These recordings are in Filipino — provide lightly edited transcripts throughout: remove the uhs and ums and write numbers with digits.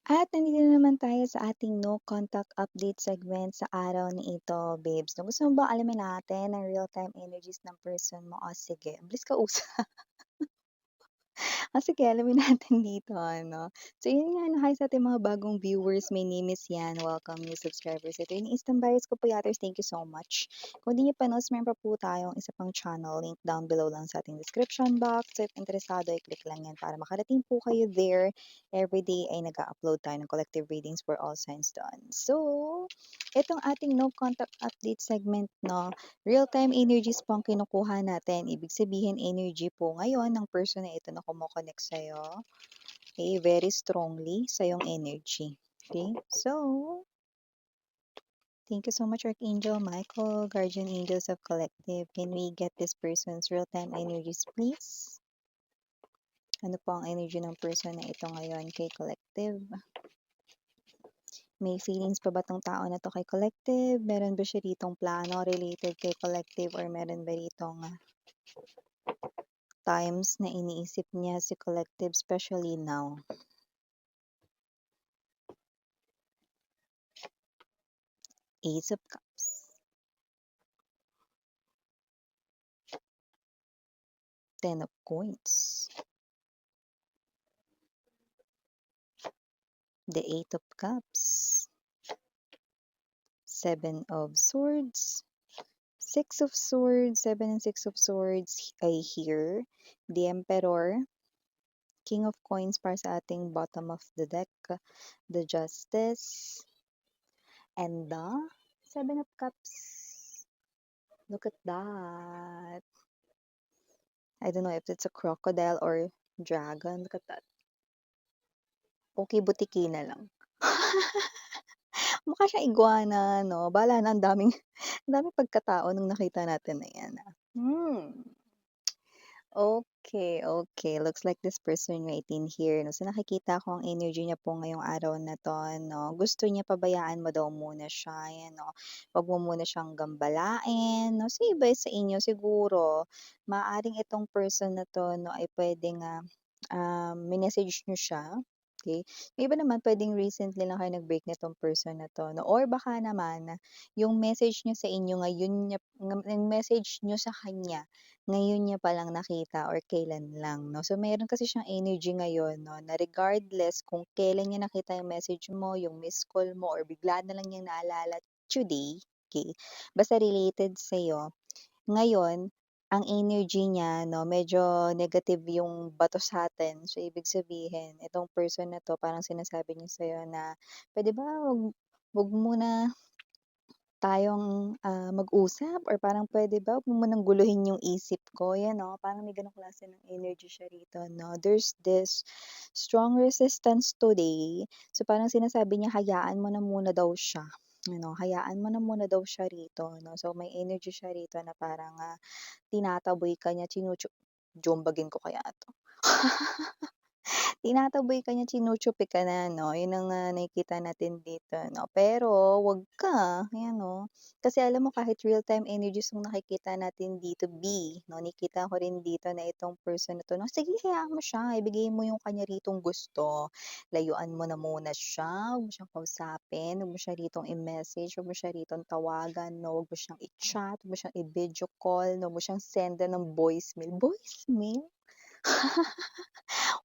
At nandito na naman tayo sa ating no contact update segment sa araw na ito, babes. No, gusto mo ba alamin natin ang real-time energies ng person mo? O sige, bilis ka usap. Sige alamin natin dito ano. So yun nga 'no, hi sa ating mga bagong viewers, my name is Yan, welcome new subscribers. Ito yung instant buyers ko po yatters, thank you so much. Kung di niyo pa knows, meron pa po tayong isa pang channel, link down below lang sa ating description box. So if interesado, i-click lang yan para makarating po kayo there. Everyday ay nag-upload tayo ng collective readings for all signs done. So, itong ating no contact update segment 'no, real-time energies po ang kinukuha natin. Ibig sabihin energy po ngayon ng person na ito na kumo-connect sa'yo, okay, very strongly sa iyong energy. Okay? So, thank you so much Archangel Michael, Guardian Angels of Collective. Can we get this person's real-time energies please? Ano po ang energy ng person na ito ngayon kay Collective? May feelings pa ba 'tong tao na 'to kay Collective? Meron ba siya ritong plano related kay Collective or meron ba ritong times na iniisip niya si Collective, especially now? Ace of Cups, Ten of Coins, the Eight of Cups, Seven of Swords, Six of Swords, Seven and Six of Swords ay here, the Emperor, King of Coins para sa ating bottom of the deck, the Justice, and the Seven of Cups. Look at that. I don't know if it's a crocodile or dragon. Look at that. Okay, butiki na lang. Mukha siyang iguana, no? Bahala na, ang daming pagkatao nung nakita natin na yan. Okay, okay. Looks like this person right in here, no? So nakikita ko ang energy niya po ngayong araw na to, no? Gusto niya pabayaan mo daw muna siya, yan, no? Wag mo muna siyang gambalain, no? Sa iba sa inyo siguro, maaring itong person na to, no, ay pwedeng minessage niyo siya. Okay? Yung iba naman pwedeng recently lang kayo nag-break nitong person na to, no? Or baka naman, yung message niyo sa inyo ngayon niya, yung message niyo sa kanya ngayon niya palang nakita or kailan lang 'no. So meron kasi siyang energy ngayon 'no, na regardless kung kailan niya nakita yung message mo, yung missed call mo or bigla na lang niyang naalala today, okey, basta related sa'yo, ngayon ang energy niya 'no, medyo negative yung bato sa'tin. So ibig sabihin itong person na 'to parang sinasabi niya sa'yo na, "Puwede ba wag muna tayong, mag-usap or parang puwede ba wag mo munang guluhin yung isip ko, yan 'no, parang may gano'ng klase ng energy siya rito 'no. There's this strong resistance today, so parang sinasabi niya hayaan mo na muna daw siya, ano, hayaan mo na muna daw siya rito 'no. So may energy siya rito na parang, tinataboy ka niya, jombagin ko kaya 'to? Tinataboy ka niya, chinuchupi ka na 'no, yun ang, nakikita natin dito 'no. Pero wag ka, ayan 'no, kasi alam mo kahit real-time energies yung nakikita natin dito no, nakikita ko rin dito na itong person na 'to 'no, sige hayaan mo siya, ibigay mo yung kanya ritong gusto. Layuan mo na muna siya, wag mo siyang kausapin, wag mo siya ritong i-message, wag mo siya ritong tawagan 'no, wag mo siyang i-chat, wag mo siyang i-video call 'no, wag mo siyang sendan ng voicemail. Voicemail?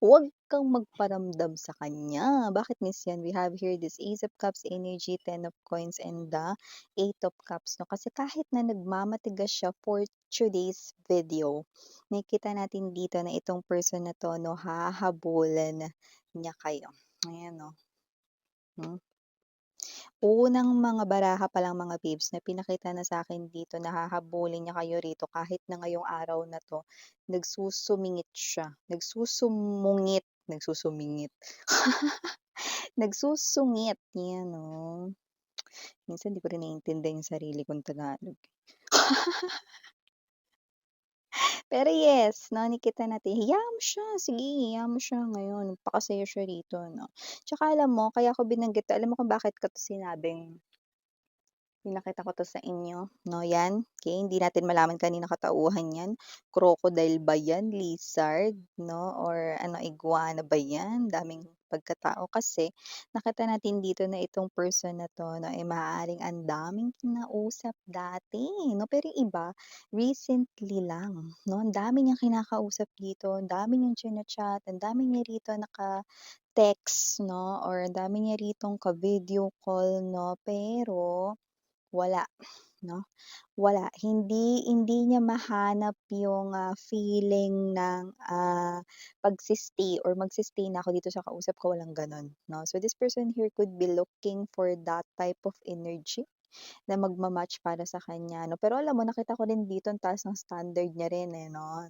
Huwag kang magparamdam sa kanya. Bakit Miss Yan? We have here this Ace of Cups energy, Ten of Coins, and the Eight of Cups. No? Kasi kahit na nagmamatigas siya for today's video, nakikita natin dito na itong person na to, no, hahabulan niya kayo. Ayan, no. Hmm? Unang mga baraha pa lang mga babes na pinakita na sa akin dito na hahabulin niya kayo rito kahit na ngayong araw na 'to, nagsusumingit siya, nagsusumingit, nagsusungit, 'yan oh. Minsan 'di ko rin naiintindihan yung sarili kong Tagalog. Pero yes, nakikita natin, hayaan mo siya, sige hayaan mo siya ngayon, magpakasaya siya rito 'no. Tsaka alam mo kaya ko binanggit 'to, alam mo kung bakit ko 'to sinabing pinakita ko 'to sa inyo 'no, 'yan, okey, hindi natin malaman kaninong katauhan 'yan, crocodile ba 'yan, lizard 'no, or ano, iguana ba 'yan, daming pagkatao. Kasi nakita natin dito na itong person na 'to 'no, eh, maaaring ang daming kinausap dati 'no, pero yung iba recently lang 'no, ang dami niyang kinakausap dito, ang dami niyang china-chat, ang dami niya rito naka-text 'no, or ang dami niya ritong ka-video call 'no, pero wala 'no. Wala, hindi hindi niya mahanap yung, feeling ng, or na ako dito sa kausap ko, walang gano'n 'no. So this person here could be looking for that type of energy na magma-match para sa kanya 'no. Pero alam mo nakita ko rin dito ang taas ng standard niya rin, eh, 'no.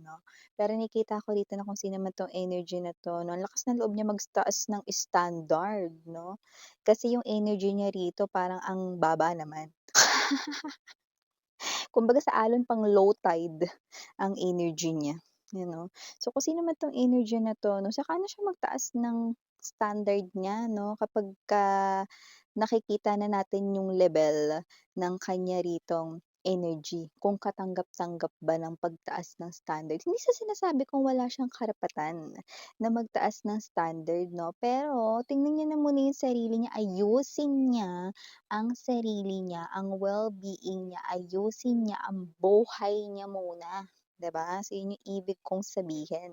Pero nakikita ko dito na kung sino man 'tong energy na 'to 'no, ang lakas ng loob niya magtaas ng standard 'no. Kasi yung energy niya rito parang ang baba naman. Kumbaga sa alon pang low tide ang energy niya, you know. So kung sino man 'tong energy na 'to 'no, saka na siya magtaas ng standard niya 'no, kapagka nakikita na natin yung level ng kanya ritong energy, kung katanggap-tanggap ba ng pagtaas ng standard. Hindi sa sinasabi kong wala siyang karapatan na magtaas ng standard 'no, pero tingnan niya na muna yung sarili niya, ayusin niya ang sarili niya, ang well-being niya, ayusin niya ang buhay niya muna, 'di ba? So, yun yung ibig kong sabihin.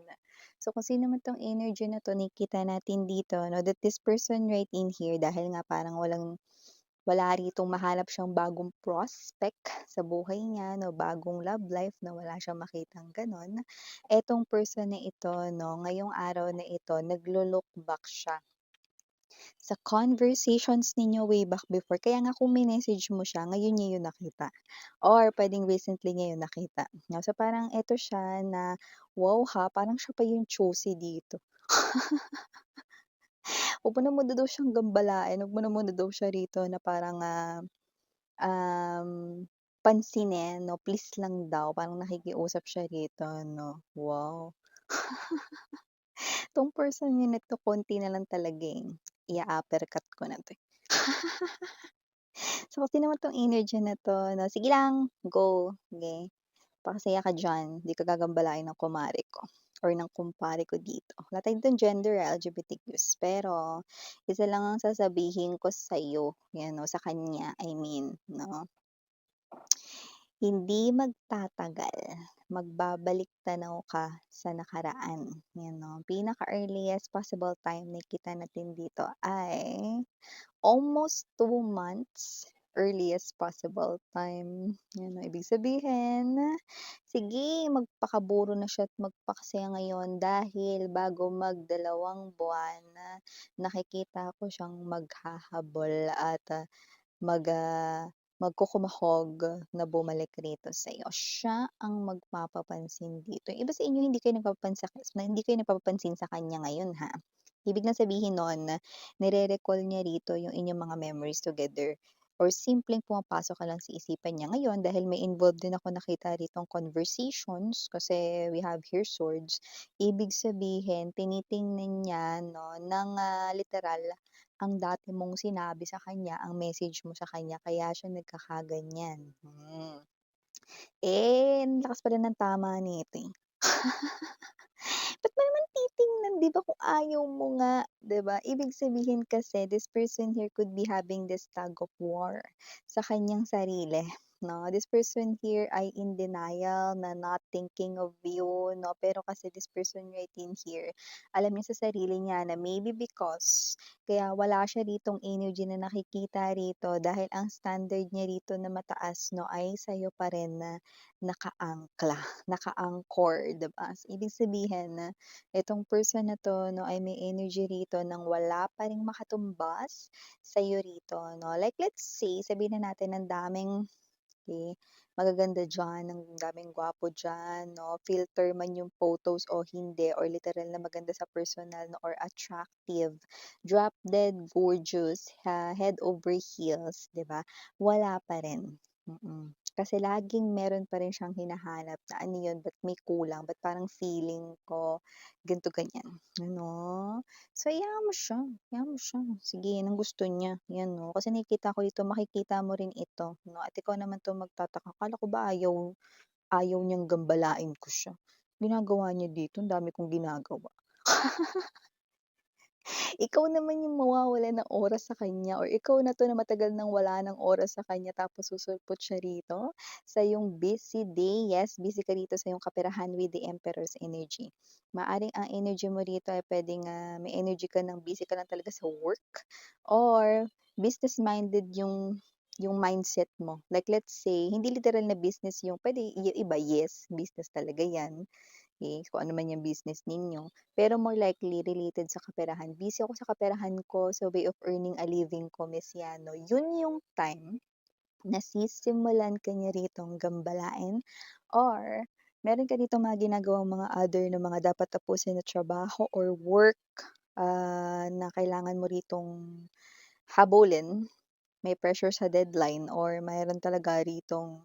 So, kung sino man 'tong energy na 'to, nakikita natin dito 'no, that this person right in here dahil nga parang wala ritong mahanap siyang bagong prospect sa buhay niya 'no, bagong love life na wala siyang makitang gano'n. Etong person na ito 'no, ngayong araw na ito naglo-look back siya sa conversations ninyo way back before. Kaya nga kung minessage mo siya, ngayon niya yun nakita or puwedeng recently niya yun nakita, 'no. So, parang eto siya na, wow ha, parang siya pa yung choosy dito. Huwag mo na muna daw siyang gambalain, huwag mo na muna daw siya rito na parang, pansinin 'no, please lang daw, parang nakikiusap siya rito 'no. Wow, 'tong person niyo na 'to konti na lang talaga, eh, ia-uppercut ko na 'to, eh. So, kasi naman 'tong energy na 'to 'no, sige lang, go, sige, pakasaya ka diyan, 'di ka gagambalain ng kumare ko or ng kumpare ko dito. Wala tayong ditong gender, LGBTQs, pero isa lang ang sasabihin ko sa'yo, 'yan 'no, sa kanya I mean 'no, hindi magtatagal, magbabalik tanaw ka sa nakaraan, 'yan 'no. Pinaka-earliest possible time nakikita natin dito ay almost 2 months, earliest possible time. 'Yan ang ibig sabihin, sige magpakaburo na siya at magpakasaya ngayon dahil bago magdalawang buwan, nakikita ko siyang maghahabol at, mag, magkukumahog na bumalik rito sa'yo. Siya ang magpapapansin dito. Yung iba sa inyo hindi kayo nagpapapansin sa kanya ngayon, ha. Ibig na sabihin nun nire-recall niya rito yung inyong mga memories together or simpleng pumapasok ka lang sa isipan niya. Ngayon dahil may involved din ako nakita ritong conversations kasi we have here swords, ibig sabihin tinitingnan niya 'no ng, literal ang dati mong sinabi sa kanya, ang message mo sa kanya kaya siya nagkakaganyan. Eh, ang lakas pala ng tama nito, eh. Ba't mo naman titingnan 'di ba kung ayaw mo nga, 'di ba? Ibig sabihin kasi this person here could be having this tug of war sa kanyang sarili, 'no? This person here ay in denial na not thinking of you, 'no? Pero kasi this person right in here, alam niya sa sarili niya na maybe because kaya wala siya ritong energy na nakikita rito dahil ang standard niya rito na mataas, 'no, ay sa'yo pa rin na nakaangkla, naka-anchor, 'di ba? So, ibig sabihin na itong person na 'to 'no, ay may energy rito ng wala pa ring makatumbas sa'yo rito 'no. Like let's say, sabihin na natin ang daming, eh, magaganda diyan, ang daming gwapo diyan 'no, filter man yung photos o hindi or literal na maganda sa personal 'no or attractive, drop dead gorgeous, head over heels, 'di ba? Wala pa rin, Kasi laging meron pa rin siyang hinahanap na ano yun, ba't may kulang, ba't parang feeling ko ganito, ganyan, ano. So, hayaan mo siya, sige yan ang gusto niya, 'yan 'no. Kasi nakikita ko dito, makikita mo rin ito 'no, at ikaw naman 'to magtataka, akala ko ba ayaw ayaw niyang gambalain ko siya. Ginagawa niya dito, ang dami kong ginagawa. Ikaw naman yung mawawalan ng oras sa kanya or ikaw na 'to na matagal nang wala ng oras sa kanya tapos susulpot siya rito sa iyong busy day. Yes, busy ka rito sa iyong kaperahan with the Emperor's energy. Maaaring ang energy mo rito ay puwedeng, may energy ka ng busy ka lang talaga sa work or business-minded yung mindset mo. Like let's say, hindi literal na business yung puwede yung iba, yes, business talaga 'yan. Okay, kung ano man yung business ninyo. Pero more likely related sa kaperahan. Busy ako sa kaperahan ko, sa way of earning a living ko, Mesiano. Yun yung time na sisimulan ka niya ritong gambalain or meron ka ditong mga ginagawang mga other na mga dapat tapusin na trabaho or work na kailangan mo ritong habulin, may pressure sa deadline or mayroon talaga ritong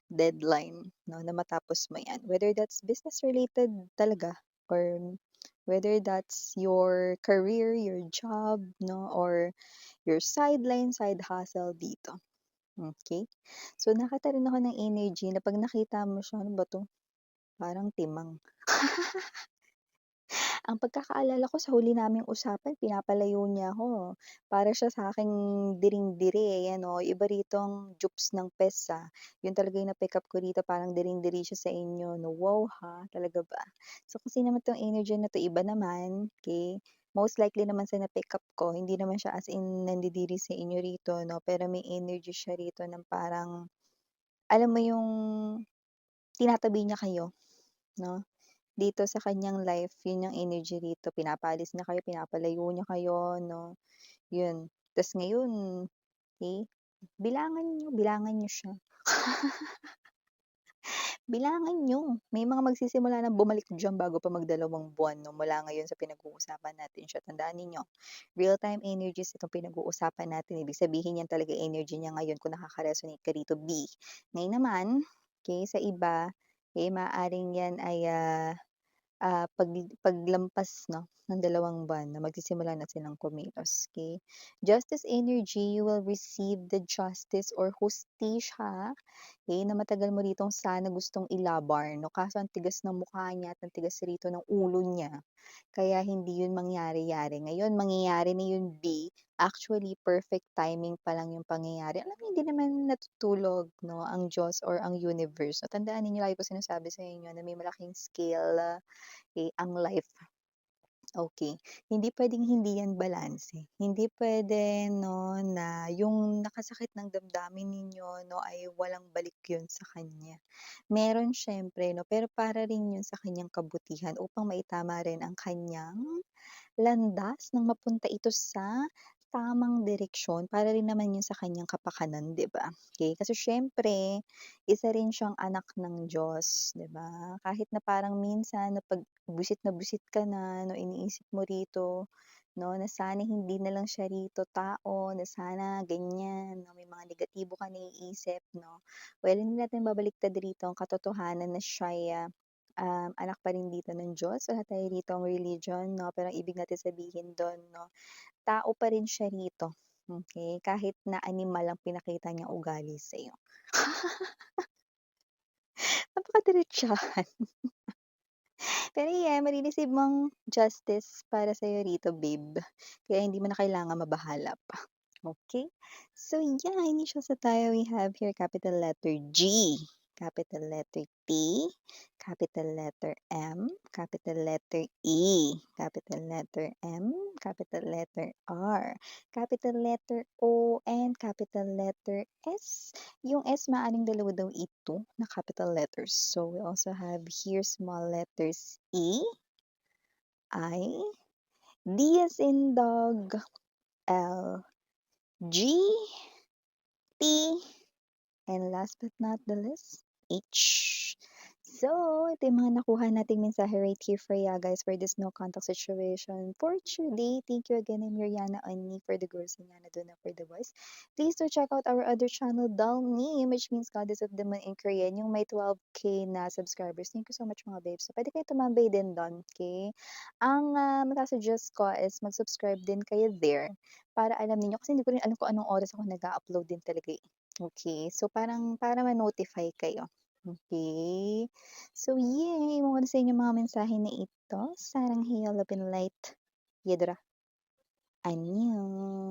deadline 'no, na matapos mo 'yan. Whether that's business related talaga or whether that's your career, your job 'no, or your sideline, side hustle dito, okay. So, nakita rin ako ng energy na 'pag nakita mo siya, ano ba 'to, parang timang. Ang pagkakaalala ko sa huli naming usapan pinapalayo niya ako. Para siya sa'king diring-diri, eh, ano, iba rito ang jupes ng pes, Yun talaga yung na-pick up ko rito parang diring-diri siya sa inyo 'no. Wow, talaga ba? So, kasi naman 'tong energy na 'to iba naman, okey. Most likely naman sa na-pick up ko hindi naman siya as in nandidiri sa inyo rito 'no, pero may energy siya rito ng parang alam mo yung tinatabi niya kayo 'no. Dito sa kanyang life, yun yung energy rito, pinapaalis niya kayo, pinapalayo niya kayo 'no, yun. Tas ngayon, eh, bilangan niyo siya. Bilangan niyo, may mga magsisimula ng bumalik diyan bago pa magdalawang buwan 'no, mula ngayon sa pinag-uusapan natin siya. Tandaan ninyo, real-time energies itong pinag-uusapan natin, ibig sabihin yan talaga energy niya ngayon kung nakaka-resonate ka rito, B. Ngayon naman, okey, sa iba, eh, maaaring yan ay, paglampas 'no, ng 2 buwan na magsisimula na silang kumilos, okey. Justice energy, you will receive the justice or hustisya, na matagal mo ritong sana gustong ilabar 'no, kaso ang tigas ng mukha niya at ang tigas rito ng ulo niya, kaya hindi yun mangyari-yari. Ngayon mangyayari na yun, B, actually perfect timing pa lang yung pangyayari. Alam niyo hindi naman natutulog 'no, ang Diyos or ang universe 'no. Tandaan ninyo lagi ko sinasabi sa inyo na may malaking scale, ang life. Okay, hindi puwedeng hindi 'yan balanse. Hindi puwede 'no, na yung nakasakit ng damdamin ninyo 'no, ay walang balik 'yun sa kanya. Meron siyempre 'no, pero para rin 'yun sa kanyang kabutihan upang maitama rin ang kanyang landas nang mapunta ito sa tamang direksyon para rin naman 'yun sa kanyang kapakanan, 'di ba? Okay, kasi siyempre isa rin siyang anak ng Diyos, 'di ba? Kahit na parang minsan na 'pag na buwisit ka na 'no, iniisip mo rito 'no, na sana hindi na lang siya rito tao, na sana ganyan 'no, may mga negatibo ka naiisip 'no. Well, hindi natin babaliktad rito ang katotohanan na siya'y, anak pa rin dito ng Diyos, wala tayo ritong religion 'no, pero ang ibig natin sabihin dun 'no, tao pa rin siya rito, okey, kahit na animal ang pinakita niyang ugali sa'yo. Napakadiretsahan. Pero yeah, mare-receive mong justice para sa'yo rito, babe, kaya hindi mo na kailangang mabahala pa, okey? So yeah, initials na tayo, we have here capital letter G, capital letter T, capital letter M, capital letter E, capital letter M, capital letter R, capital letter O, and capital letter S. Yung S maaaring dalawa daw ito na capital letters. So we also have here small letters E, I, D as in dog, L, G, T, and last but not the least, H. So, ito yung mga nakuha nating mensahe right here for ya guys for this no contact situation. For today, thank you again. I'm Yuriana Onni for the girls and Yana Duna for the boys. Please do check out our other channel, Dalmi, which means Goddess of the Moon in Korean, yung may 12K na subscribers. Thank you so much mga babes. So, pwede kayo tumambay din doon, okay? Ang masasuggest ko is mag-subscribe din kayo there para alam niyo kasi hindi ko rin alam kung anong oras ako nag-a-upload din talaga eh. Okay, so parang para ma-notify kayo. Okay. So yeah, iwan ko na sa inyo mga mensahe na ito. Sarang Hail, Love and Light. Yedra. Annyeong.